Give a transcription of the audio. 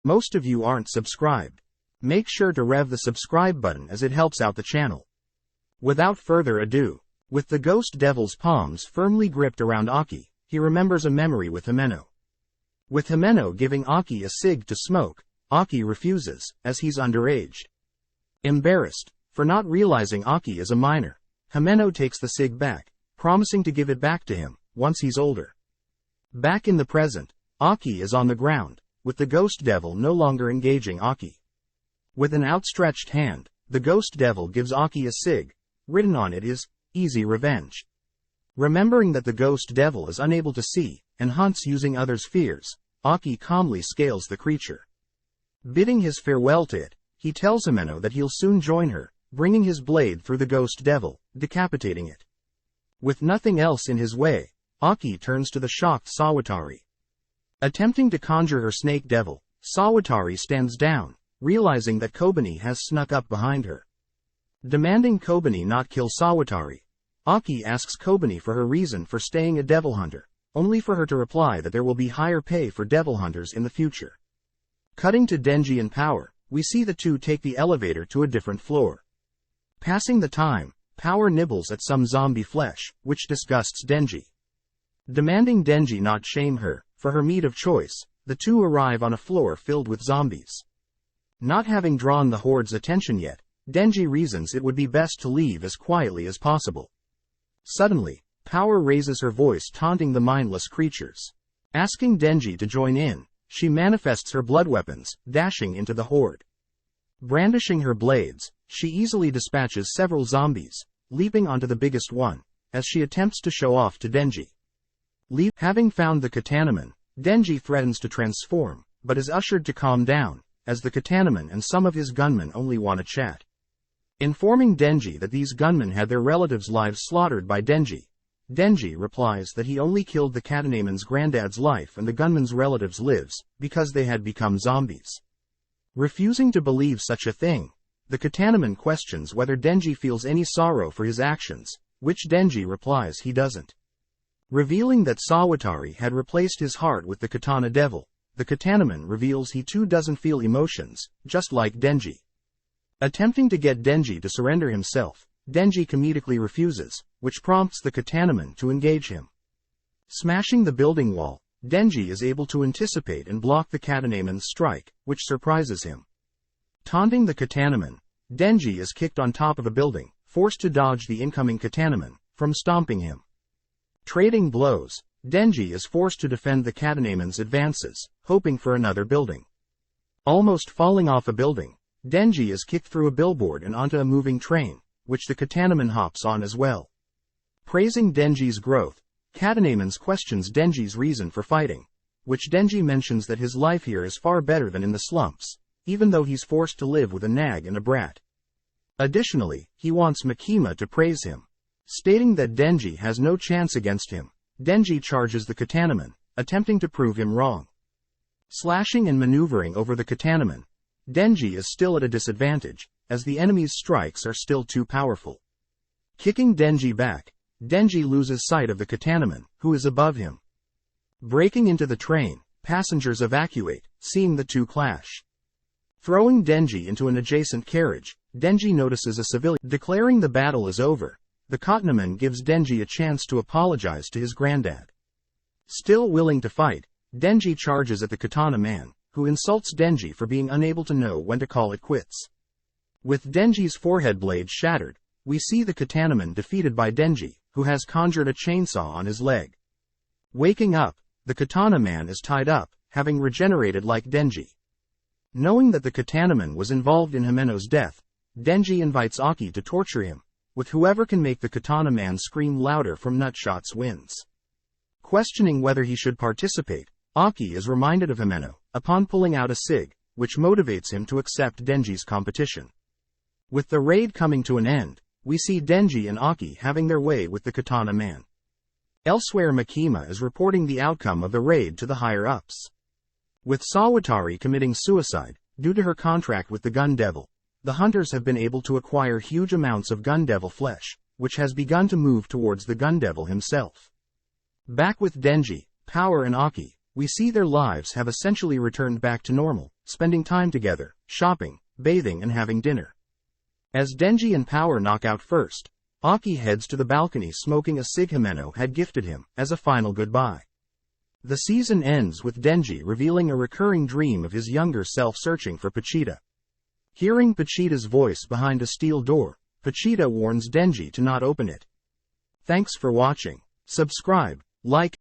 Most of you aren't subscribed. Make sure to rev the subscribe button as it helps out the channel. Without further ado, with the ghost devil's palms firmly gripped around Aki, he remembers a memory with Himeno. With Himeno giving Aki a cig to smoke, Aki refuses, as he's underage. Embarrassed for not realizing Aki is a minor, Himeno takes the cig back, promising to give it back to him once he's older. Back in the present, Aki is on the ground, with the ghost devil no longer engaging Aki. With an outstretched hand, the ghost devil gives Aki a cig. Written on it is, "Easy revenge." Remembering that the ghost devil is unable to see, and hunts using others' fears, Aki calmly scales the creature. Bidding his farewell to it, he tells Himeno that he'll soon join her, bringing his blade through the ghost devil, decapitating it. With nothing else in his way, Aki turns to the shocked Sawatari. Attempting to conjure her snake devil, Sawatari stands down, realizing that Kobani has snuck up behind her. Demanding Kobani not kill Sawatari, Aki asks Kobani for her reason for staying a devil hunter, only for her to reply that there will be higher pay for devil hunters in the future. Cutting to Denji and Power, we see the two take the elevator to a different floor. Passing the time, Power nibbles at some zombie flesh, which disgusts Denji. Demanding Denji not shame her for her meat of choice, the two arrive on a floor filled with zombies. Not having drawn the horde's attention yet, Denji reasons it would be best to leave as quietly as possible. Suddenly, Power raises her voice taunting the mindless creatures. Asking Denji to join in, she manifests her blood weapons, dashing into the horde. Brandishing her blades, she easily dispatches several zombies, leaping onto the biggest one, as she attempts to show off to Denji. Having found the Katanaman, Denji threatens to transform, but is ushered to calm down, as the Katanaman and some of his gunmen only want to chat. Informing Denji that these gunmen had their relatives' lives slaughtered by Denji, Denji replies that he only killed the Katanaman's granddad's life and the gunmen's relatives' lives, because they had become zombies. Refusing to believe such a thing, the Katanaman questions whether Denji feels any sorrow for his actions, which Denji replies he doesn't. Revealing that Sawatari had replaced his heart with the Katana Devil, the Katanaman reveals he too doesn't feel emotions, just like Denji. Attempting to get Denji to surrender himself, Denji comedically refuses, which prompts the Katanaman to engage him. Smashing the building wall, Denji is able to anticipate and block the Katanaman's strike, which surprises him. Taunting the Katanaman, Denji is kicked on top of a building, forced to dodge the incoming Katanaman from stomping him. Trading blows, Denji is forced to defend the Katanaman's advances, hoping for another building. Almost falling off a building, Denji is kicked through a billboard and onto a moving train, which the Katanaman hops on as well. Praising Denji's growth, Katanaman questions Denji's reason for fighting, which Denji mentions that his life here is far better than in the slumps, even though he's forced to live with a nag and a brat. Additionally, he wants Makima to praise him. Stating that Denji has no chance against him, Denji charges the Katanaman, attempting to prove him wrong. Slashing and maneuvering over the Katanaman, Denji is still at a disadvantage, as the enemy's strikes are still too powerful. Kicking Denji back, Denji loses sight of the Katanaman, who is above him. Breaking into the train, passengers evacuate, seeing the two clash. Throwing Denji into an adjacent carriage, Denji notices a civilian. Declaring the battle is over, the Katanaman gives Denji a chance to apologize to his granddad. Still willing to fight, Denji charges at the Katana Man, who insults Denji for being unable to know when to call it quits. With Denji's forehead blade shattered, we see the Katanaman defeated by Denji, who has conjured a chainsaw on his leg. Waking up, the Katana Man is tied up, having regenerated like Denji. Knowing that the Katanaman was involved in Himeno's death, Denji invites Aki to torture him, with whoever can make the Katana Man scream louder from nutshots wins. Questioning whether he should participate, Aki is reminded of Himeno, upon pulling out a cig, which motivates him to accept Denji's competition. With the raid coming to an end, we see Denji and Aki having their way with the Katana Man. Elsewhere, Makima is reporting the outcome of the raid to the higher-ups. With Sawatari committing suicide, due to her contract with the Gun Devil, the hunters have been able to acquire huge amounts of Gun Devil flesh, which has begun to move towards the Gun Devil himself. Back with Denji, Power and Aki, we see their lives have essentially returned back to normal, spending time together, shopping, bathing and having dinner. As Denji and Power knock out first, Aki heads to the balcony smoking a cig Himeno had gifted him, as a final goodbye. The season ends with Denji revealing a recurring dream of his younger self searching for Pochita. Hearing Pochita's voice behind a steel door, Pochita warns Denji to not open it. Thanks for watching. Subscribe, like,